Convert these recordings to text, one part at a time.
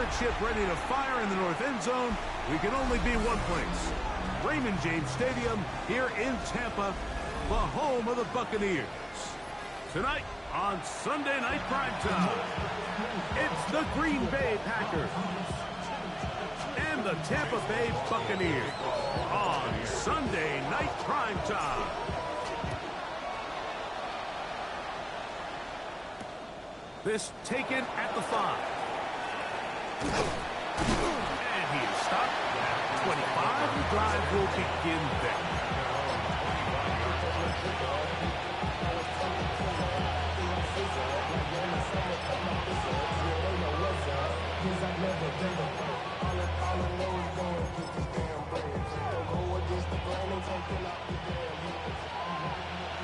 pirate ship ready to fire in the north end zone, we can only be one place. Raymond James Stadium here in Tampa, the home of the Buccaneers. Tonight on Sunday Night Primetime, it's the Green Bay Packers and the Tampa Bay Buccaneers on Sunday Night Primetime. This taken at the 5. And he is stopped at 25. The drive will begin there.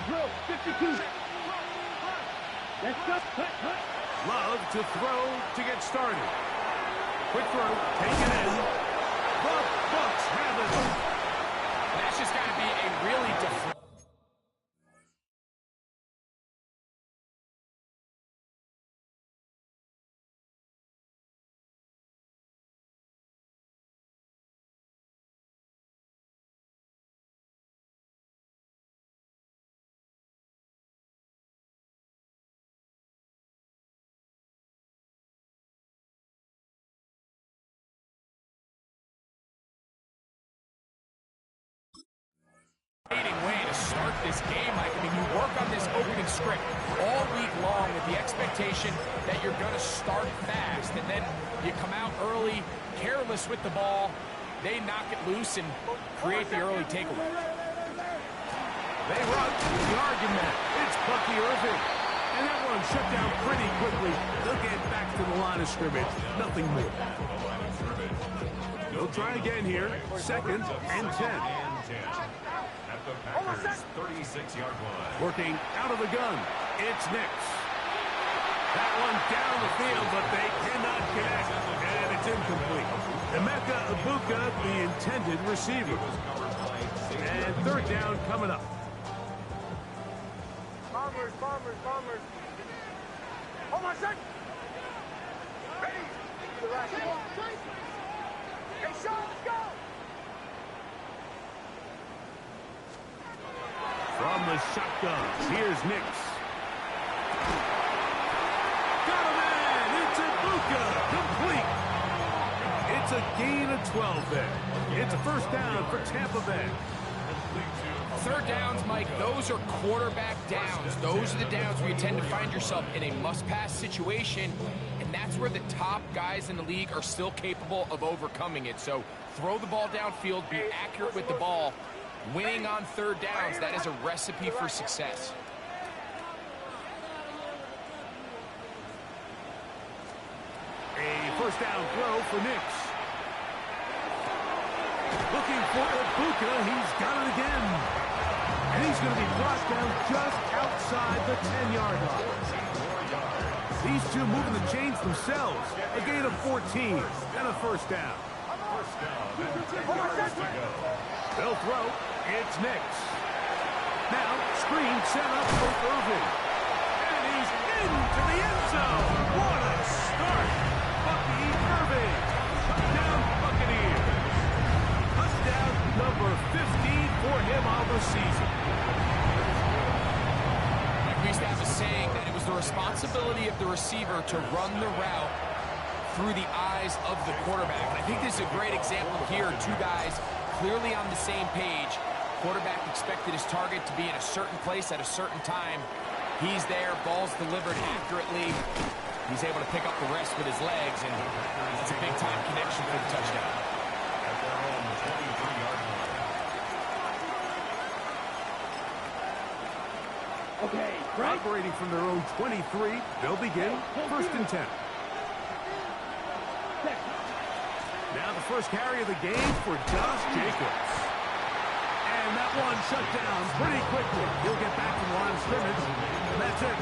Drill 52. Let's go. Love to throw to get started. Quick throw, taken in. The Bucs have it. That's just got to be a really way to start this game, Mike. I mean, you work on this opening script all week long with the expectation that you're going to start fast, and then you come out early, careless with the ball. They knock it loose and create the early takeaway. They run the argument. It's Bucky Irving. And that one shut down pretty quickly. They'll get back to the line of scrimmage. Nothing more. They'll try again here. 2nd and 10. At the Packers' 36-yard line. Working out of the gun. It's Nix. That one down the field, but they cannot connect. And it's incomplete. Emeka Ibuka, the intended receiver. And 3rd down coming up. Bombers. Hold on, set. Ready. To the right. Hey, Sean, let's go. From the shotgun, here's Nix. Got a man! It's Ibuka! Complete! It's a gain of 12 there. It's a 1st down for Tampa Bay. 3rd downs, Mike, those are quarterback downs. Those are the downs where you tend to find yourself in a must-pass situation, and that's where the top guys in the league are still capable of overcoming it. So throw the ball downfield, be accurate with the ball. Winning on 3rd downs, that is a recipe for success. A 1st down throw for Nix. Looking for Ibuka. He's got it again. And he's going to be brought down just outside the 10-yard line. These two moving the chains themselves. A gain of 14 and a 1st down. They'll throw. It's Nix. Now, screen set up for Irving. And he's into the end zone. What a start. Bucky Irving. Touchdown, Buccaneers. Touchdown number 15 for him on the season. We used to have a saying that it was the responsibility of the receiver to run the route through the eyes of the quarterback. And I think this is a great example here. 2 guys clearly on the same page. Quarterback expected his target to be in a certain place at a certain time. He's there, ball's delivered accurately. He's able to pick up the rest with his legs, and it's a big-time connection for the touchdown. At their own 23-yard line. Okay, right. Operating from their own 23, they'll begin 1st and 10. Now the first carry of the game for Josh Jacobs. And that one shut down pretty quickly. He'll get back to the line of scrimmage, and that's it.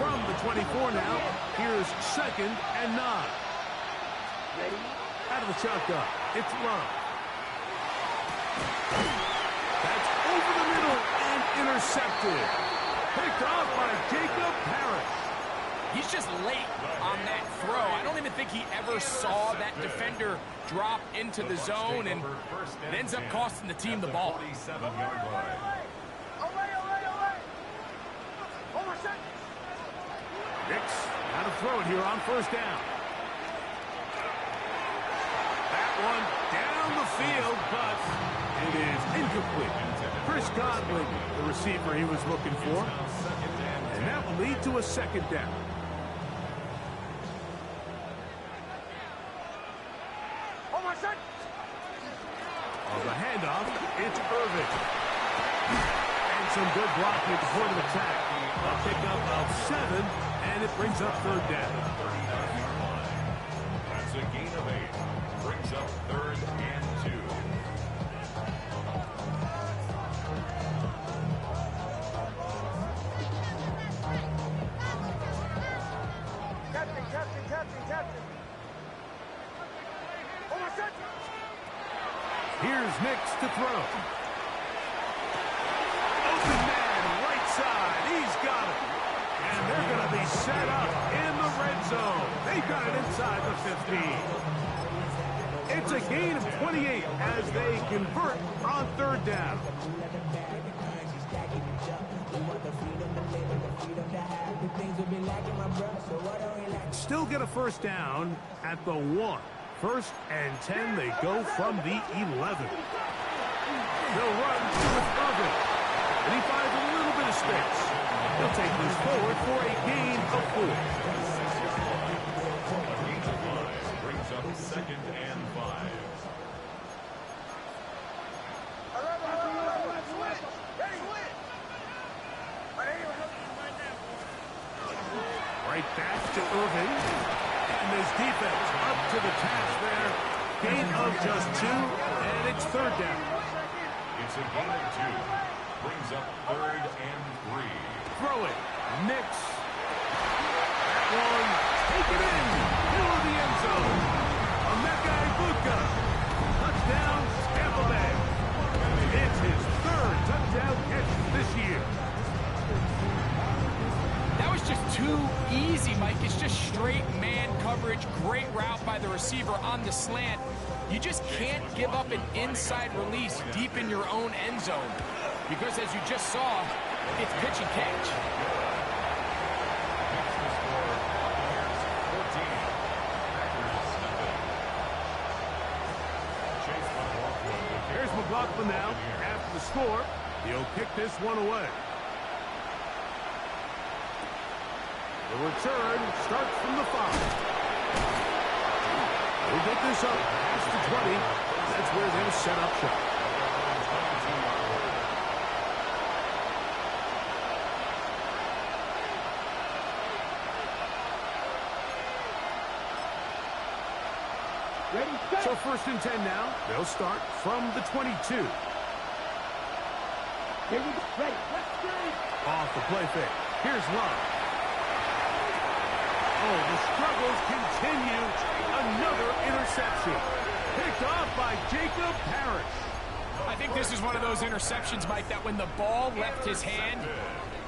From the 24 now, here's 2nd and 9. Out of the shotgun, it's Love. That's over the middle and intercepted. Picked off by Jacob Parrish. He's just late on that throw. I don't even think he ever saw that defender drop into the zone, and it ends up costing the team the ball. 47-yard line. Nix, how to throw it here on first down. That one down the field, but it is incomplete. Chris Godwin, the receiver he was looking for. And that will lead to a second down. On the handoff, it's Irvin. And some good blocking at the point of attack. A pickup of 7, and it brings up third down. That's a gain of 8. Brings up 3rd and 2. Captain. Here's Nix to throw. Open man, right side. He's got it. And they're going to be set up in the red zone. They've got it inside the 15. It's a gain of 28 as they convert on third down. Still get a first down at the 1. 1st and 10, they go from the 11. They'll run with Irvin, and he finds a little bit of space. He'll take this forward for a gain of 4. A gain of 5 brings up 2nd and 5. Right back to Irvin. And this defense up to the task there. Gain of just 2, and it's third down. It's a gain of 2. Brings up 3rd and 3. Throw it. Nix. That one. Take it in. Middle of the end zone. Emeka Ibuka. Touchdown, Tampa Bay. It's his 3rd touchdown catch this year. That was just too easy, Mike. It's just straight man coverage. Great route by the receiver on the slant. You just can't give up an inside release deep in your own end zone. Because as you just saw, it's pitch and catch. Here's McLaughlin now. After the score, he'll kick this one away. The return starts from the 5. They'll get this up past the 20. That's where they'll set up shop. So 1st and 10 now. They'll start from the 22. Off the play fake. Here's Love. Oh, the struggles continue. Another interception. Picked off by Jacob Parrish. I think this is one of those interceptions, Mike, that when the ball left his hand,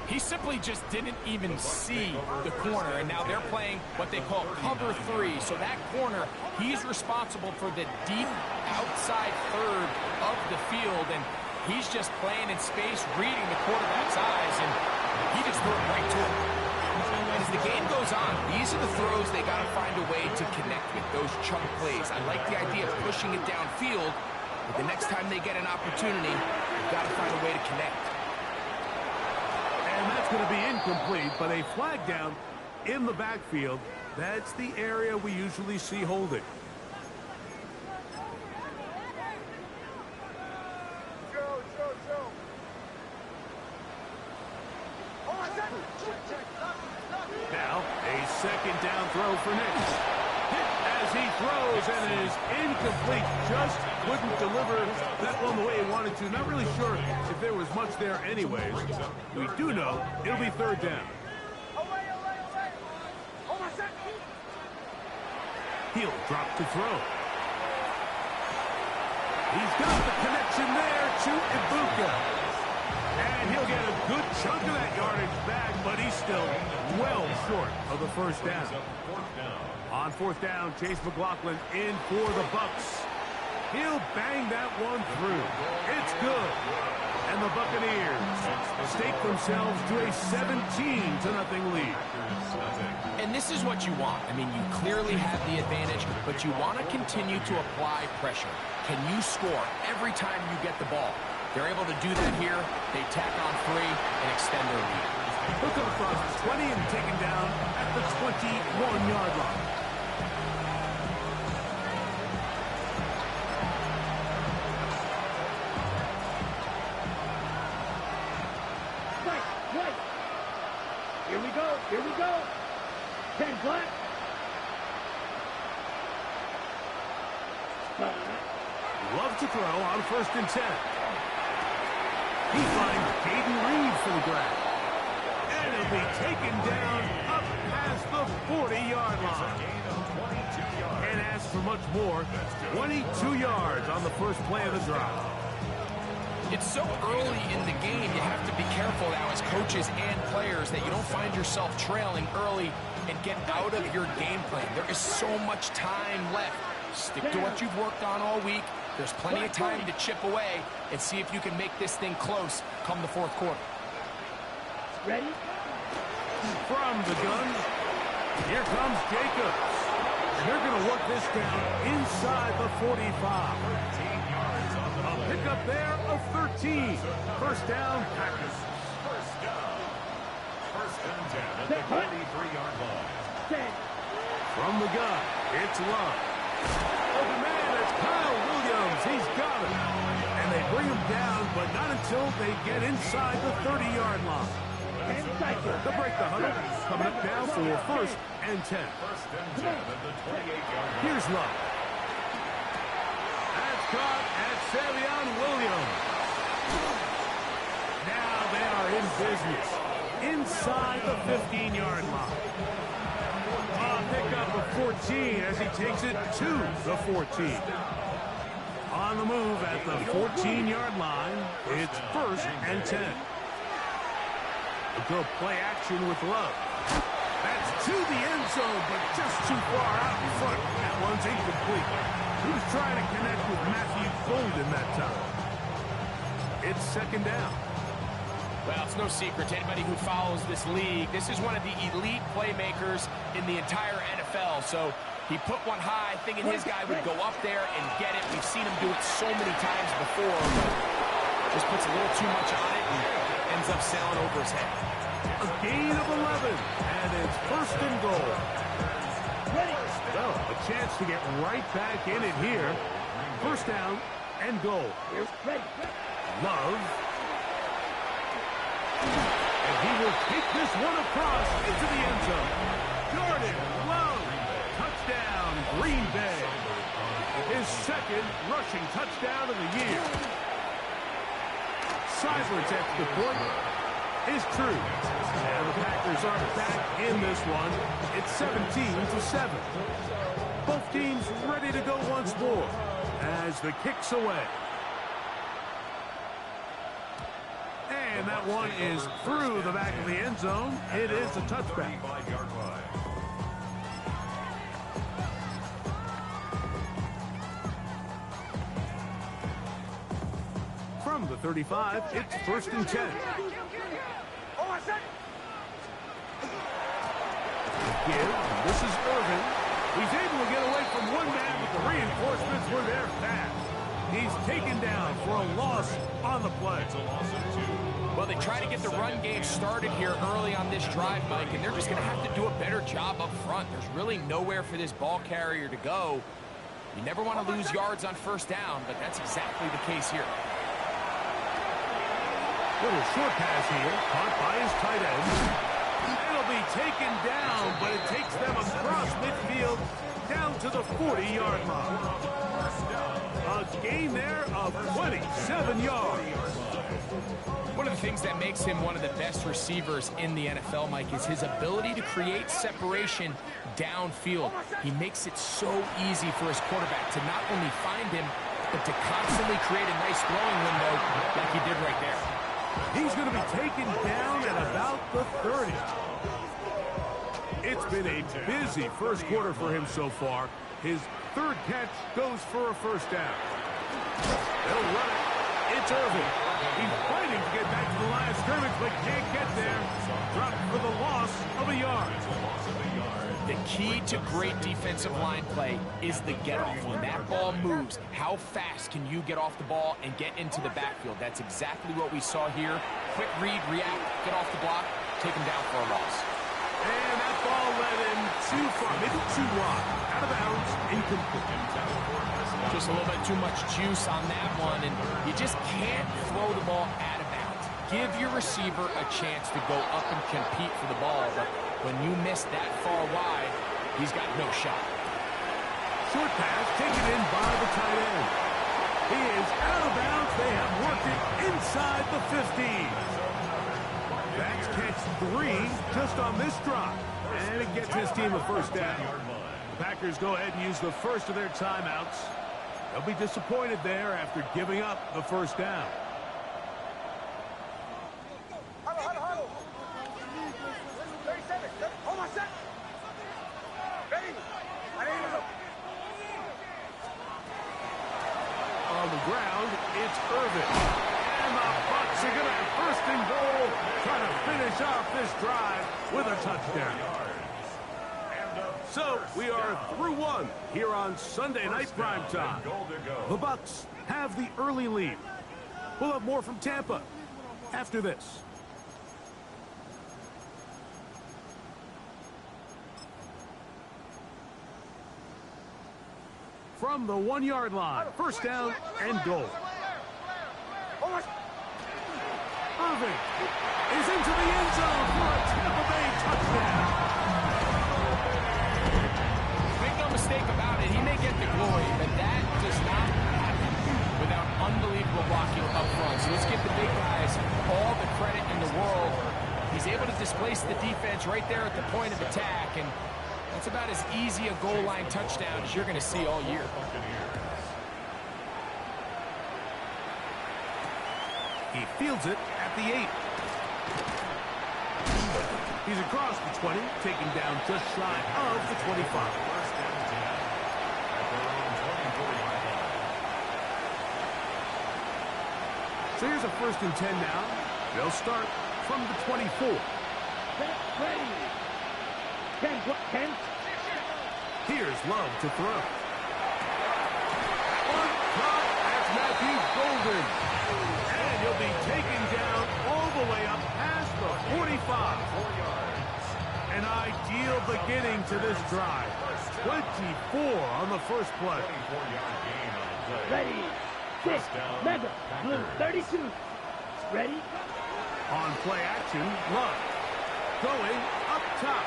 he simply just didn't even see the corner. And now they're playing what they call cover 3. So that corner, he's responsible for the deep outside 3rd of the field. And he's just playing in space, reading the quarterback's eyes, and he just threw it right to him. As the game goes on, these are the throws they got to find a way to connect with, those chunk plays. I like the idea of pushing it downfield, but the next time they get an opportunity, they've got to find a way to connect. And that's going to be incomplete, but a flag down in the backfield. That's the area we usually see holding. Now, a second down throw for Nix. Hit as he throws and is incomplete. Just couldn't deliver that one the way he wanted to. Not really sure if there was much there anyways. We do know it'll be third down. He'll drop to throw. He's got the connection there to Ibuka. And he'll get a good chunk of that yardage back, but he's still well short of the first down. On fourth down, Chase McLaughlin in for the Bucs. He'll bang that one through. It's good. And the Buccaneers stake themselves to a 17-0 lead. And this is what you want. I mean, you clearly have the advantage, but you want to continue to apply pressure. Can you score every time you get the ball? They're able to do that here. They tack on 3 and extend their lead. He'll come across the 20 and taken down at the 21-yard line. Here we go. Here we go. 10 flat. Love to throw on 1st and 10. He finds Caden Reed for the grab. And he'll be taken down up past the 40-yard line. And asks for much more. 22 yards on the first play of the drive. It's so early in the game, you have to be careful now as coaches and players that you don't find yourself trailing early and get out of your game plan. There is so much time left. Stick to what you've worked on all week. There's plenty of time to chip away and see if you can make this thing close come the fourth quarter. Ready? From the gun, here comes Jacobs. They're going to work this down inside the 45. A pickup there of 13. First down, Packers. First and 10 at the 43-yard line. From the gun, it's Love. Oh, man, it's Kyle Williams. He's got it. And they bring him down, but not until they get inside the 30-yard line. They'll break the huddle, coming up now for 1st and 10. First and 10 at the 28-yard line. Here's Love. That's caught at Savion Williams. Now they are in business inside the 15-yard line. Pickup of 14 as he takes it to the 14. On the move at the 14-yard line, it's 1st and 10. They'll go play action with Love. That's to the end zone, but just too far out in front. That one's incomplete. He was trying to connect with Matthew Golden that time. It's 2nd down. Well, it's no secret to anybody who follows this league. This is one of the elite playmakers in the entire NFL. So he put one high, thinking his guy would go up there and get it. We've seen him do it so many times before, but just puts a little too much on it and ends up sailing over his head. A gain of 11, and it's 1st and goal. Well, a chance to get right back in it here. 1st down and goal. Love. And he will take this one across into the end zone. Jordan Love. Touchdown, Green Bay. His 2nd rushing touchdown of the year. Seiblert's extra point is true. And the Packers are back in this one. It's 17-7. Both teams ready to go once more as the kick's away. And that one is through the back of the end zone. It is a touchback. From the 35, it's 1st and 10. Give. This is Irvin. He's able to get away from one man, but the reinforcements were there fast. He's taken down for a loss on the play. It's a loss of 2. Well, they try to get the run game started here early on this drive, Mike, and they're just going to have to do a better job up front. There's really nowhere for this ball carrier to go. You never want to lose yards on 1st down, but that's exactly the case here. Little short pass here, caught by his tight end. It'll be taken down, but it takes them across midfield down to the 40-yard line. A gain there of 27 yards. One of the things that makes him one of the best receivers in the NFL, Mike, is his ability to create separation downfield. He makes it so easy for his quarterback to not only find him, but to constantly create a nice throwing window like he did right there. He's going to be taken down at about the 30. It's been a busy first quarter for him so far. His third catch goes for a first down. They'll run it. It's Irvin. He's fighting to get back to the line of scrimmage, but can't get there. Dropped for the loss of a yard. The key to great defensive line play is the get-off. When that ball moves, how fast can you get off the ball and get into the backfield? That's exactly what we saw here. Quick read, react, get off the block, take him down for a loss. And that ball led him too far, maybe too wide. Out of bounds, incomplete. Just a little bit too much juice on that one, and you just can't throw the ball out of bounds. Give your receiver a chance to go up and compete for the ball, but when you miss that far wide, he's got no shot. Short pass taken in by the tight end. He is out of bounds. They have worked it inside the 15. That's catch 3 just on this drive. And it gets his team a first down. The Packers go ahead and use the first of their timeouts. They'll be disappointed there after giving up the first down. On the ground, it's Irvin. And the Bucs are going to have first and goal, trying to finish off this drive with a touchdown. So we are through one here on Sunday Night Primetime. The Bucs have the early lead. We'll have more from Tampa after this. From the 1-yard line, first down and goal. Irving is into the end zone for a Tampa Bay touchdown. Make no mistake about it, he may get the glory, but that does not happen without unbelievable blocking up front. So let's give the big guys all the credit in the world. He's able to displace the defense right there at the point of attack, and that's about as easy a goal line touchdown as you're going to see all year. He fields it at the 8. He's across the 20, taken down just shy of the 25. So here's a first and 10 now. They'll start from the 24. Ready. 10. Here's Love to throw. On top, that's Matthew Golden. And he'll be taken down all the way up past the 45. An ideal beginning to this drive. 24 on the first play. Ready. 6. Mega. Blue 32. Ready. On play action, Love. Going up top.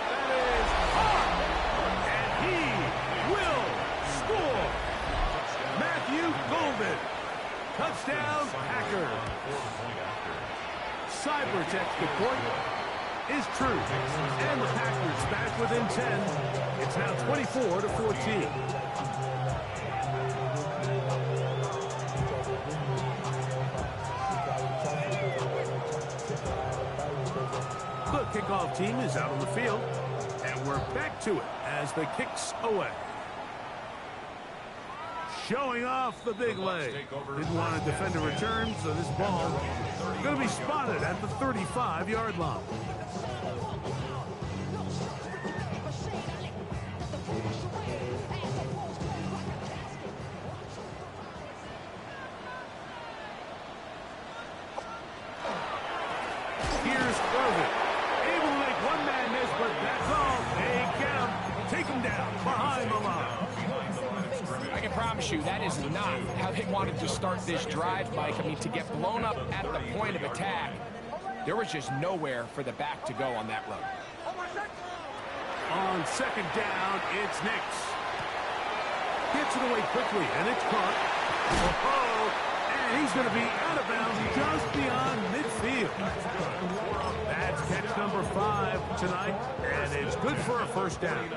That is hard. And he will score. Matthew Golden. Touchdown, Packers. Cyber's extra point is true. And the Packers back within 10. It's now 24-14. The kickoff team is out on the field, and we're back to it as the kicks away. Showing off the big leg. Didn't want to defend a return, so this ball is going to be spotted at the 35-yard line. Here's Irvin. Able to make one man miss, but that's all. They get him. Take him down behind the line. I can promise you that is not how they wanted to start this drive, Mike. I mean, to get blown up at the point of attack, there was just nowhere for the back to go on that run. On second down, it's Nix. Gets it away quickly, and it's caught. And he's going to be out of bounds just beyond midfield. That's catch number 5 tonight, and it's good for a first down.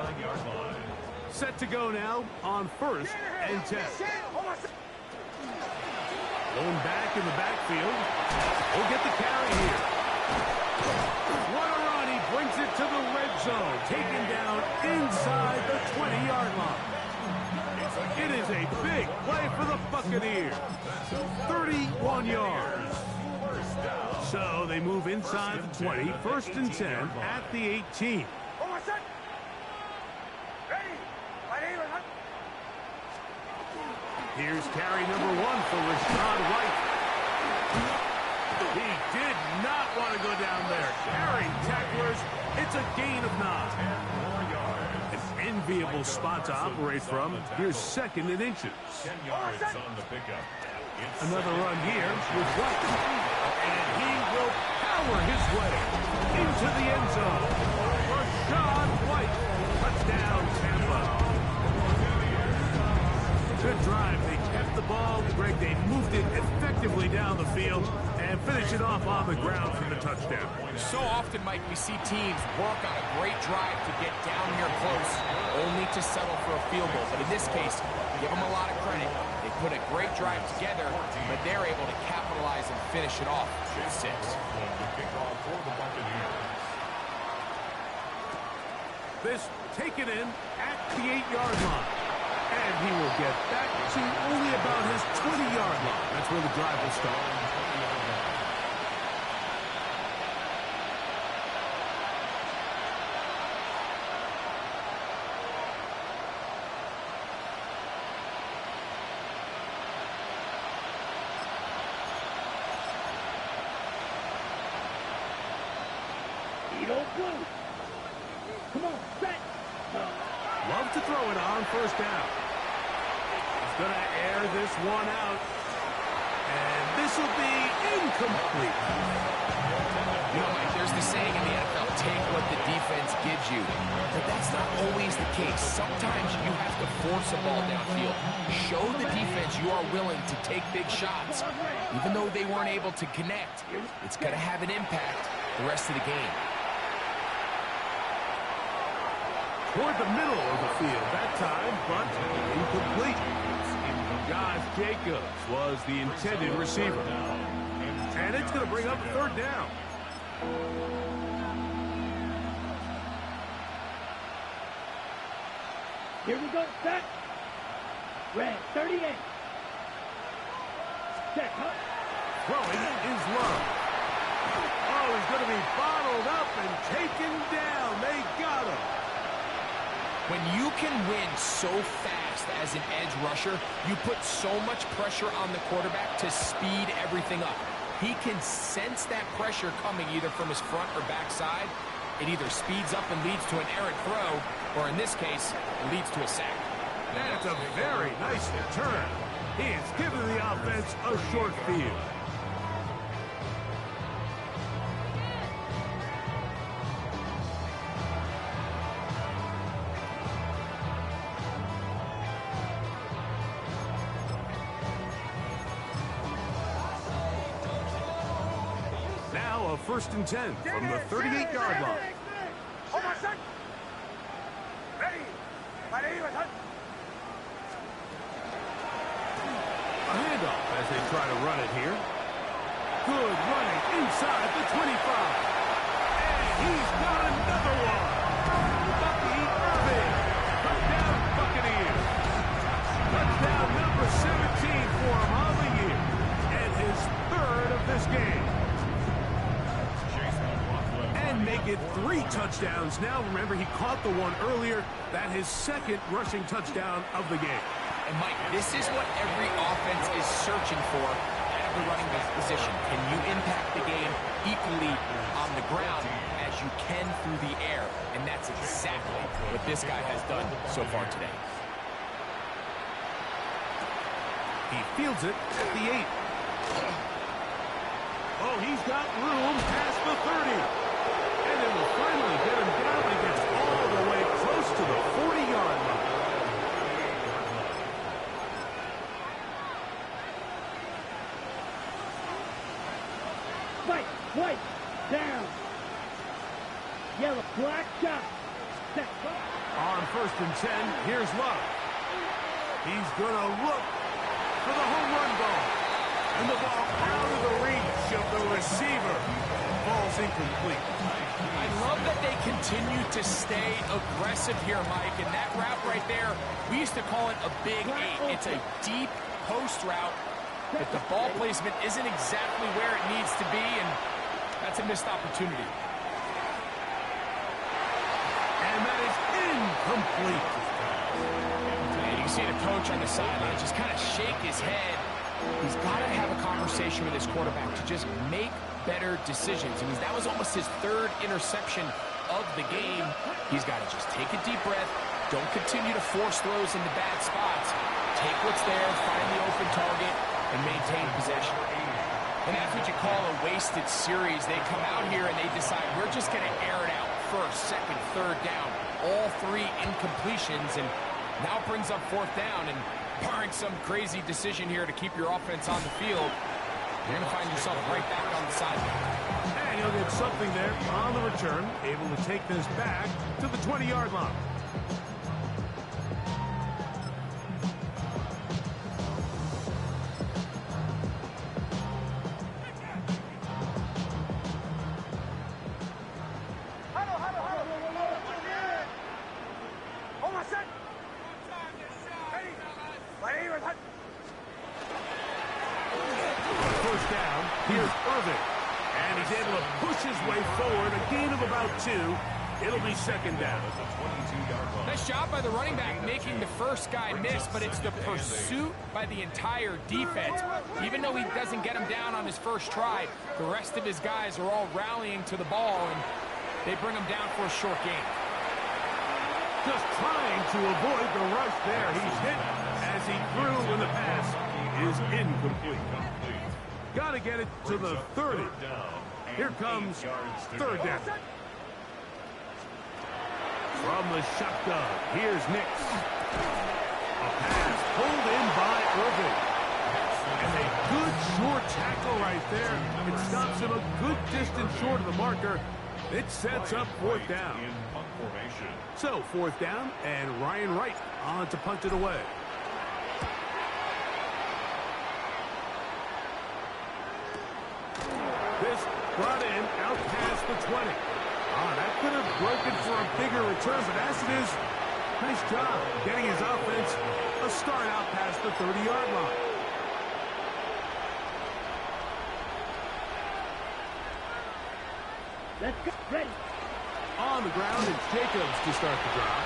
Set to go now on first and 10. Blown back in the backfield. He'll get the carry here. What a run. He brings it to the red zone. Taken down inside the 20-yard line. It is a big play for the Buccaneers. 31 yards. So they move inside the 20. First and 10 at the 18. Here's carry number 1 for Rashad White. He did not want to go down there. Carrying tacklers. It's a gain of 9. An enviable spot to operate from. Here's second and inches. 10 yards on the pickup. Another run here with White. And he will power his way into the end zone. Rashad White. Touchdown, Tampa. Good drive. They kept the ball. Greg, they moved it effectively down the field and finished it off on the ground for the touchdown. So often, Mike, we see teams work on a great drive to get down here close, only to settle for a field goal. But in this case, give them a lot of credit. They put a great drive together, but they're able to capitalize and finish it off with 6. This taken in at the 8-yard line. And he will get back to only about his 20-yard line. That's where the drive will start. Come on, set. Love to throw it on first down. He's going to air this one out. And this will be incomplete. You know, Mike, there's the saying in the NFL, take what the defense gives you. But that's not always the case. Sometimes you have to force a ball downfield. Show the defense you are willing to take big shots. Even though they weren't able to connect, it's going to have an impact the rest of the game. Toward the middle of the field that time, but incomplete. Josh Jacobs was the intended receiver. And it's going to bring up a third down. Here we go, set. Red, 38. Set, huh? Throwing is low. Oh, he's going to be bottled up and taken down. They got him. When you can win so fast as an edge rusher, you put so much pressure on the quarterback to speed everything up. He can sense that pressure coming either from his front or backside. It either speeds up and leads to an errant throw, or in this case, it leads to a sack. That's a very nice return. He is giving the offense a short field. Now a 1st and 10 from the 38-yard line. A handoff as they try to run it here. Good running inside the 25. And he's got another one. Bucky Irving. Touchdown Buccaneers. Touchdown number 17 for him on the year. And his 3rd of this game. And make it 3 touchdowns now. Remember, he caught the one earlier. That his 2nd rushing touchdown of the game. And, Mike, this is what every offense is searching for out of the running back position. Can you impact the game equally on the ground as you can through the air? And that's exactly what this guy has done so far today. He fields it at the 8. Oh, he's got room past the 30. And it will finally get him down and gets all the way close to the 40-yard line. White, down. Yellow, black, shot. Set. On 1st and 10, here's Love. He's going to look for the home run ball. And the ball out of the reach of the receiver. Ball's incomplete. I love that they continue to stay aggressive here, Mike. And that route right there, we used to call it a big eight. It's a deep post route, but the ball placement isn't exactly where it needs to be, and that's a missed opportunity. And that is incomplete. And you can see the coach on the sideline just kind of shake his head. He's got to have a conversation with his quarterback to just make better decisions. I mean, that was almost his third interception of the game. He's got to just take a deep breath. Don't continue to force throws into bad spots. Take what's there, find the open target, and maintain possession. And that's what you call a wasted series. They come out here and they decide, we're just going to air it out first, second, third down. All three incompletions, and now brings up fourth down. And barring some crazy decision here to keep your offense on the field, you're going to find yourself right back on the sideline. And he'll get something there on the return, able to take this back to the 20-yard line. First down, here's Irvin. And he's able to push his way forward, a gain of about 2. It'll be second down. Nice job by the running back making the first guy miss, but it's the pursuit by the entire defense. Even though he doesn't get him down on his first try, the rest of his guys are all rallying to the ball, and they bring him down for a short gain. Just trying to avoid the rush there. He's hit as he threw when the pass is incomplete. Got to get it to the 30. Here comes third down. From the shotgun, here's Nix. A pass pulled in by Irvin. And a good short tackle right there. It stops him a good distance short of the marker. It sets up fourth down. So, fourth down, and Ryan Wright on to punt it away. This brought in out past the 20. That could have broken for a bigger return, but as it is, nice job getting his offense a start out past the 30-yard line. Let's go. Ready. On the ground, it's Jacobs to start the drive.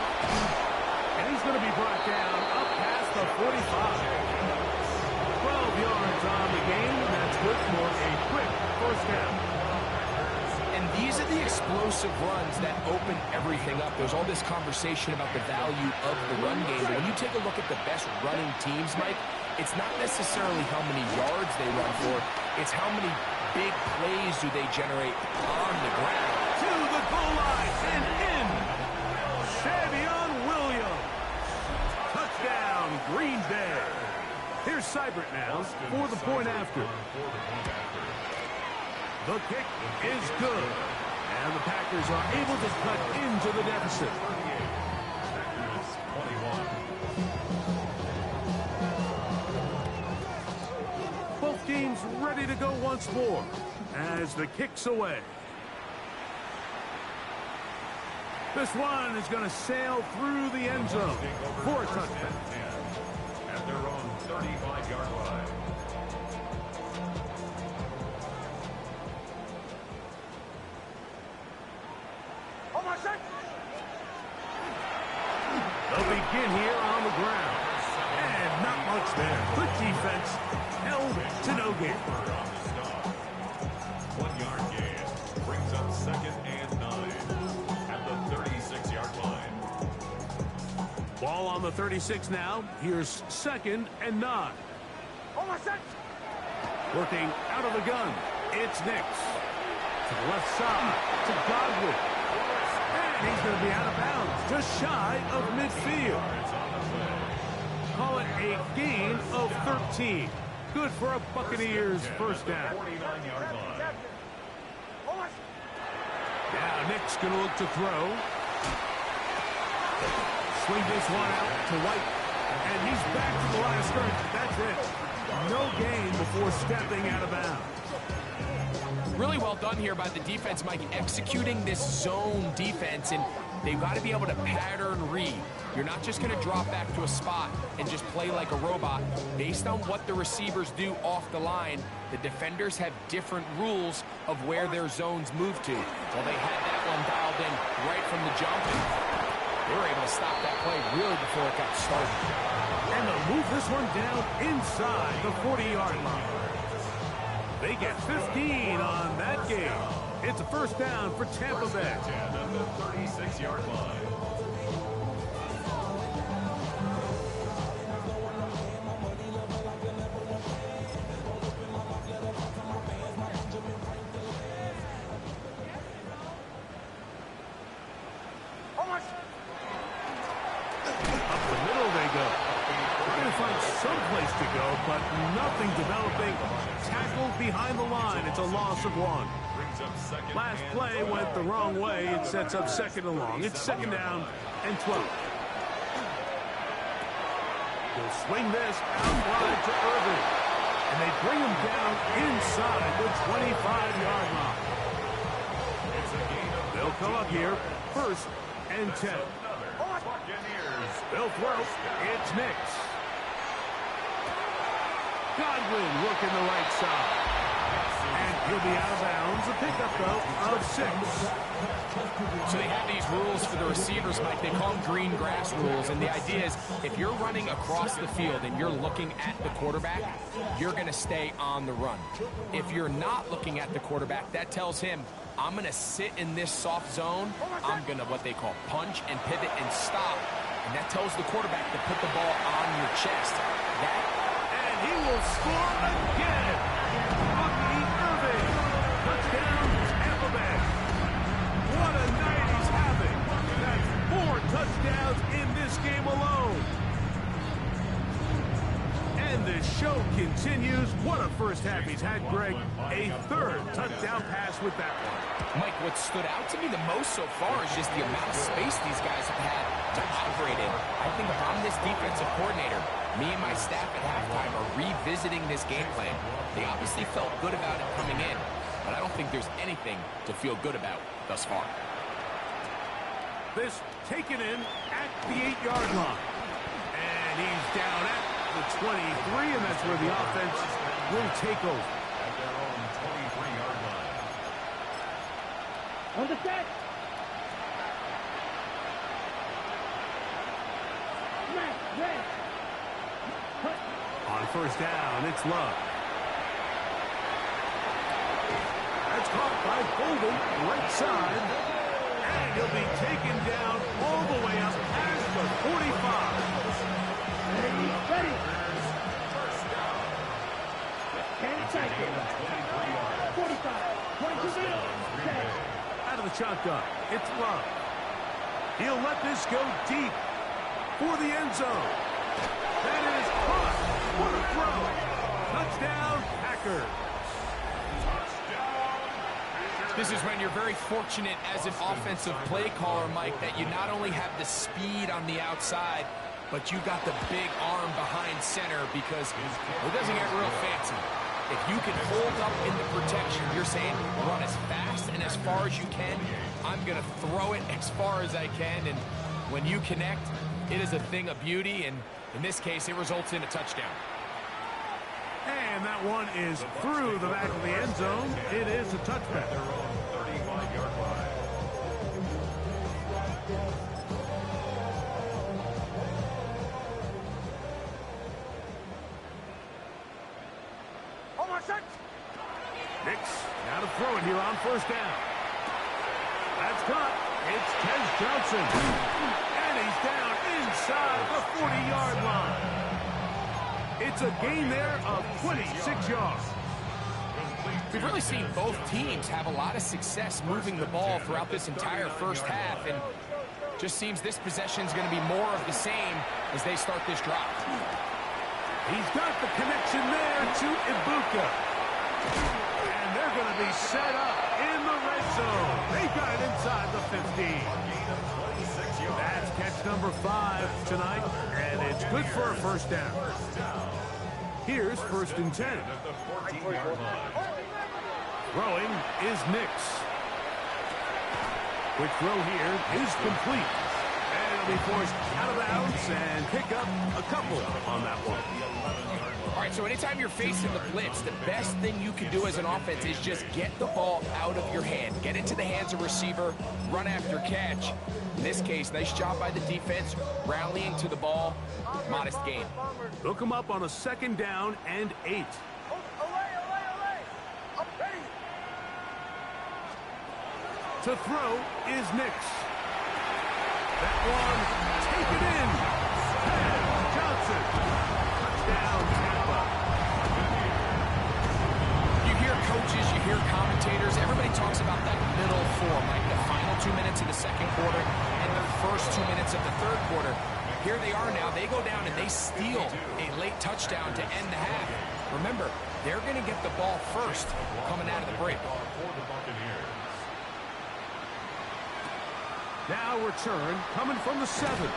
And he's going to be brought down up past the 45. 12 yards on the game, and that's good for a quick first down. And these are the explosive runs that open everything up. There's all this conversation about the value of the run game, but when you take a look at the best running teams, Mike, it's not necessarily how many yards they run for, it's how many big plays do they generate on the ground. To the goal line and in. Savion Williams. Touchdown, Green Bay. Here's Seibert now for the point after. The kick is good. And the Packers are able to cut into the deficit. 21. Both teams ready to go once more as the kick's away. This one is going to sail through the end zone for a touchdown. At their own 35-yard line. They'll begin here on the ground. And not much there. Good defense. Held to no gain. 1 yard gain. Brings up second and 9 at the 36-yard line. Ball on the 36 now. Here's second and 9. Working out of the gun. It's Nix. To the left side. To Godwin. And he's going to be out of bounds. Just shy of midfield. Call it a gain of 13. Good for a Buccaneers first down. 49-yard line. Now Nick's going to look to throw. Swing this one out to White. And he's back to the line of scrimmage. That's it. No gain before stepping out of bounds. Really well done here by the defense, Mike, executing this zone defense, and they've got to be able to pattern read. You're not just going to drop back to a spot and just play like a robot. Based on what the receivers do off the line, the defenders have different rules of where their zones move to. Well, they had that one dialed in right from the jump, and they were able to stop that play really before it got started. And they'll move this one down inside the 40-yard line. They get 15 on that game. It's a first down for Tampa Bay. At the 36-yard line. Up the middle they go. Trying to find some place to go, but nothing developing. Tackled behind the line. It's a loss of 1. Last play went the wrong way. It sets up second and long. It's second down and 12. He'll swing this out wide to Irving. And they bring him down inside the 25-yard line. They'll come up here, first and 10. They'll throw. It's Nix. Godwin working the right side. And he'll be out of bounds. A pickup, though, of 6. So they have these rules for the receivers, Mike. They call them green grass rules. And the idea is if you're running across the field and you're looking at the quarterback, you're going to stay on the run. If you're not looking at the quarterback, that tells him, I'm going to sit in this soft zone. I'm going to what they call punch and pivot and stop. And that tells the quarterback to put the ball on your chest. And he will score again. Bucky Irving. Touchdown, Tampa Bay. What a night he's having. That's 4 touchdowns in this game alone. And the show continues. What a first half he's had, Greg. A 3rd touchdown pass with that one. Mike, what stood out to me the most so far is just the amount of space these guys have had to operate in. I think if I'm this defensive coordinator, me and my staff at halftime are revisiting this game plan. They obviously felt good about it coming in, but I don't think there's anything to feel good about thus far. This taken in at the 8-yard line. And he's down at the 23, and that's where the offense will take over. At their own 23-yard line. On the set. Red. On first down, it's Love. That's caught by Bolden, right side. And he'll be taken down all the way up past the 45. Ready. 10 seconds. 45. 22 minutes. Out of the shotgun, it's Love. He'll let this go deep for the end zone. That is caught. What a throw. Touchdown, Packers. This is when you're very fortunate as an offensive play caller, Mike, that you not only have the speed on the outside, but you got the big arm behind center because it doesn't get real fancy. If you can hold up in the protection, you're saying run as fast and as far as you can. I'm going to throw it as far as I can, and when you connect, it is a thing of beauty, and in this case, it results in a touchdown. And that one is through the back of the end zone. It is a touchback. Their own 35-yard line. Nix, now to throw it here on first down. That's caught. It's Tez Johnson. And he's down inside the 40-yard line. It's a gain there of 26 yards. We've really seen both teams have a lot of success moving the ball throughout this entire first half, and just seems this possession is going to be more of the same as they start this drive. He's got the connection there to Ibuka. And they're going to be set up in the red zone. They've got it inside the 15. That's catch number 5 tonight, and it's good for a first down. Here's 1st and 10. At the 14-yard line. Throwing is Nix. Quick throw here is complete. And it'll be forced out of bounds and pick up a couple on that one. All right, so anytime you're facing the blitz, the best thing you can do as an offense is just get the ball out of your hand. Get into the hands of receiver, run after catch. In this case, nice job by the defense, rallying to the ball. Modest gain. Hook him up on a 2nd down and 8. To throw is Nix. That one taken in. And Johnson. Touchdown, Tampa. You hear coaches, you hear commentators, everybody talks about that middle form, like the final 2 minutes of the 2nd quarter and the first 2 minutes of the 3rd quarter. Here they are now. They go down and they steal a late touchdown to end the half. Remember, they're going to get the ball first coming out of the break. Now return coming from the 7.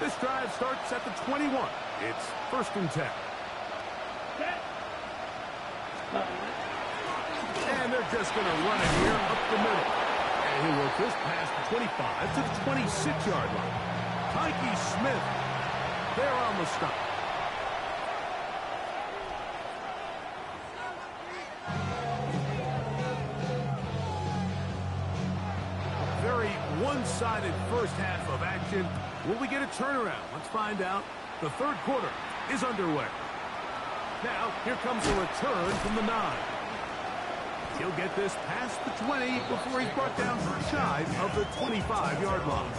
This drive starts at the 21. It's 1st and 10. And they're just going to run it here up the middle. And he will just pass the 25 to the 26-yard line. Tyke Smith, they're on the stop. Very one-sided first half of action. Will we get a turnaround? Let's find out. The 3rd quarter is underway. Now, here comes a return from the 9. He'll get this past the 20 before he's brought down shy of the 25-yard line.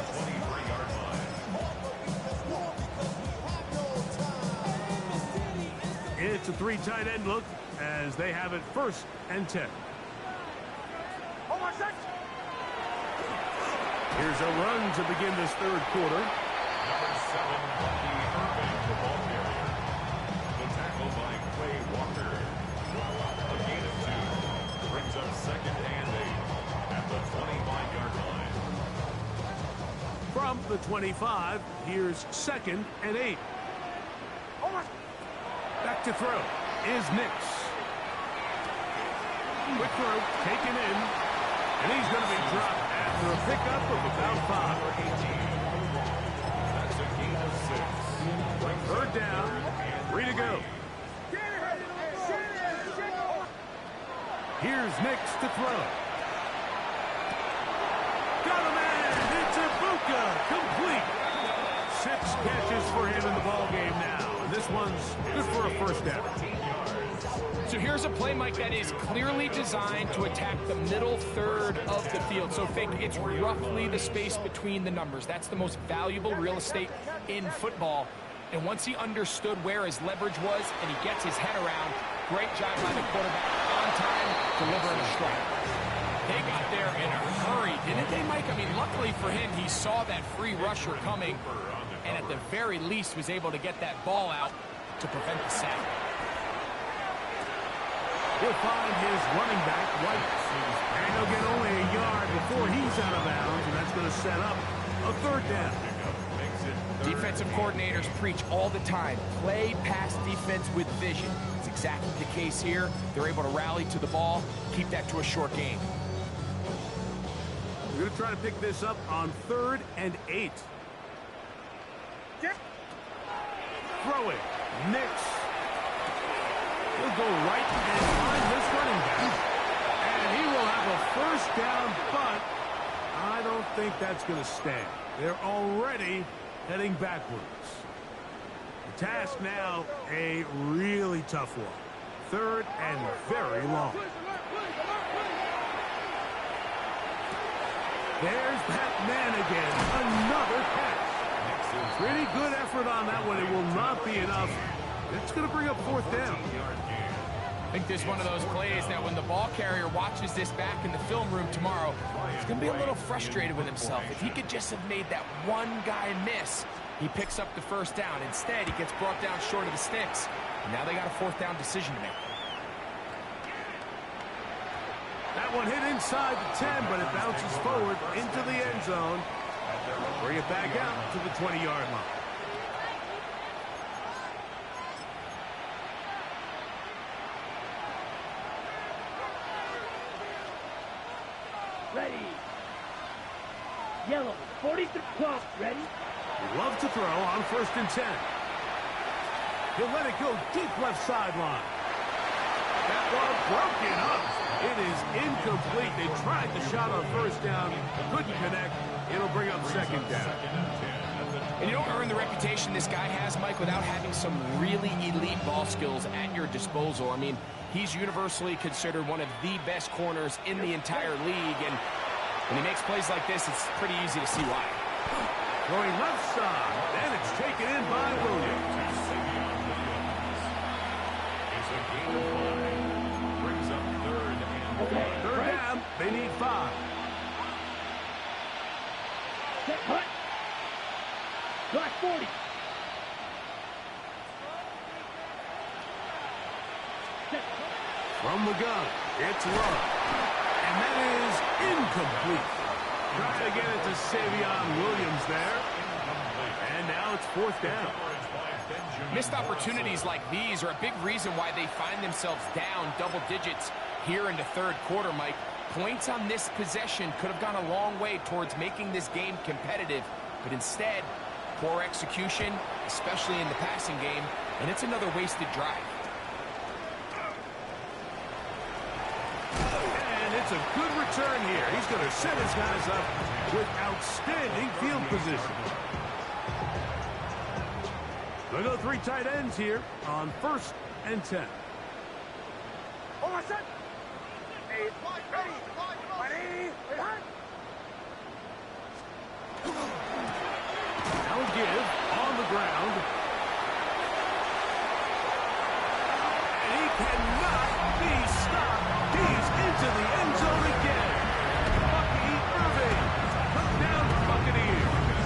It's a 3 tight end look as they have it 1st and 10. Here's a run to begin this 3rd quarter. Number 7, Bucky Irving, the ball carrier. The tackle by Quay Walker. A gain of 2. Brings up 2nd and 8 at the 25-yard line. From the 25, here's 2nd and 8. Back to throw is Nix. Quick throw taken in, and he's going to be dropped after a pickup of about 5. That's a gain of 6. 3rd down, 3 to go. Here's Nix to throw. Got a man! It's Ibuka! Complete! 6 catches for him in the ball game now. And this one's good for a 1st down. So here's a play, Mike, that is clearly designed to attack the middle 3rd of the field. So think it's roughly the space between the numbers. That's the most valuable real estate in football. And once he understood where his leverage was and he gets his head around, great job by the quarterback on time, delivering a strike. They got there in a hurry, didn't they, Mike? I mean, luckily for him, he saw that free rusher coming and at the very least was able to get that ball out to prevent the sack. He'll find his running back, White. And he'll get only a yard before he's out of bounds, and that's going to set up a 3rd down. Defensive coordinators preach all the time, play pass defense with vision. It's exactly the case here. They're able to rally to the ball, keep that to a short game. We're going to try to pick this up on 3rd and 8. Throw it. Nix. He'll go right and find this running back. And he will have a 1st down, but I don't think that's going to stand. They're already heading backwards. The task now, a really tough one. 3rd and very long. There's that man again. Another catch. Pretty good effort on that one. It will not be enough. It's going to bring up 4th down. I think this is one of those plays that when the ball carrier watches this back in the film room tomorrow, he's going to be a little frustrated with himself. If he could just have made that one guy miss, he picks up the 1st down. Instead, he gets brought down short of the sticks. And now they got a fourth down decision to make. That one hit inside the 10, but it bounces forward into the end zone. Bring it back out to the 20-yard line. Ready. Yellow, 43, 12, ready. He loves to throw on 1st and 10. He'll let it go deep left sideline. That ball broken up. It is incomplete. They tried the shot on 1st down, couldn't connect. It'll bring up 2nd down. And you don't earn the reputation this guy has, Mike, without having some really elite ball skills at your disposal. I mean, he's universally considered one of the best corners in the entire league, and when he makes plays like this, it's pretty easy to see why. Going left side, and it's taken in by Williams. It's a gain of 5. Brings up 3rd and 1. Third down, they need 5. Set, cut. Black 40. Set, From the gun, it's Love. And that is incomplete. Trying to get it to Savion Williams there. And now it's 4th down. Missed opportunities like these are a big reason why they find themselves down double digits here in the 3rd quarter, Mike. Points on this possession could have gone a long way towards making this game competitive, but instead, poor execution, especially in the passing game, and it's another wasted drive. And it's a good return here. He's going to set his guys up with outstanding field position. They'll go 3 tight ends here on 1st and 10. oh, my son. Ready. Ready. Now give on the ground. And he cannot be stopped. He's into the end zone again. Bucky Irving took down the Buccaneers.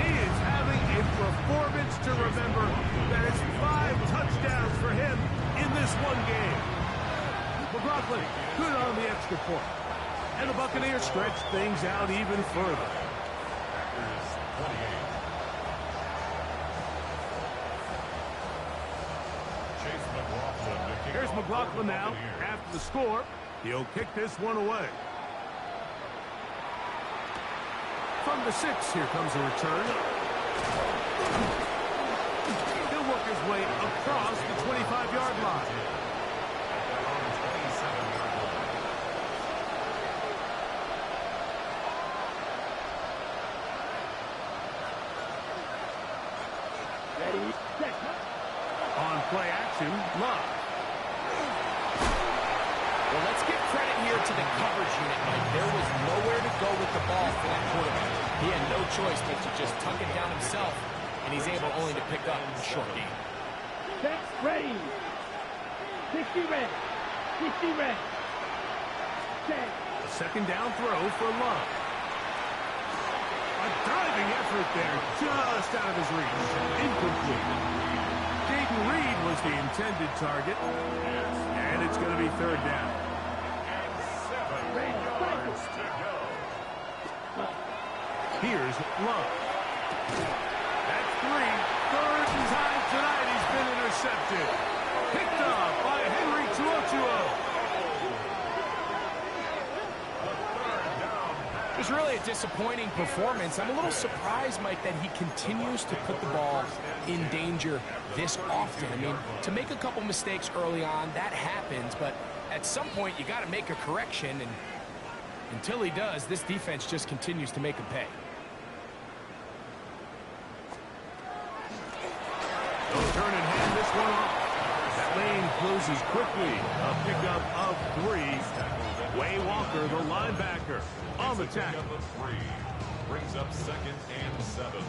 He is having a performance to remember. That is 5 touchdowns for him in this one game. McLaughlin, good on the extra point. And the Buccaneers stretch things out even further. Here's McLaughlin now. After the score, he'll kick this one away. From the 6, here comes a return. He'll work his way across the 25-yard line. Ready. Set. On play action, Love. Well, let's give credit here to the coverage unit, Mike. There was nowhere to go with the ball for that quarterback. He had no choice but to just tuck it down himself, and he's able only to pick up a short gain. Set. Ready. 60 ready. 60 ready. Set. A 2nd down throw for Love. A diving effort there, just out of his reach. Incomplete. Jaden Reed was the intended target, and it's going to be 3rd down. Ready. Cycle. Here's Love. That's 3. 3rd time tonight he's been intercepted. Picked off by Henry Tuotuo. It was really a disappointing performance. I'm a little surprised, Mike, that he continues to put the ball in danger this often. I mean, to make a couple mistakes early on, that happens, but at some point you got to make a correction, and until he does, this defense just continues to make him pay. They'll turn and hand this one off. That lane closes quickly. A pickup of 3. Way Walker, the linebacker, on the tackle. Brings up 2nd and 7.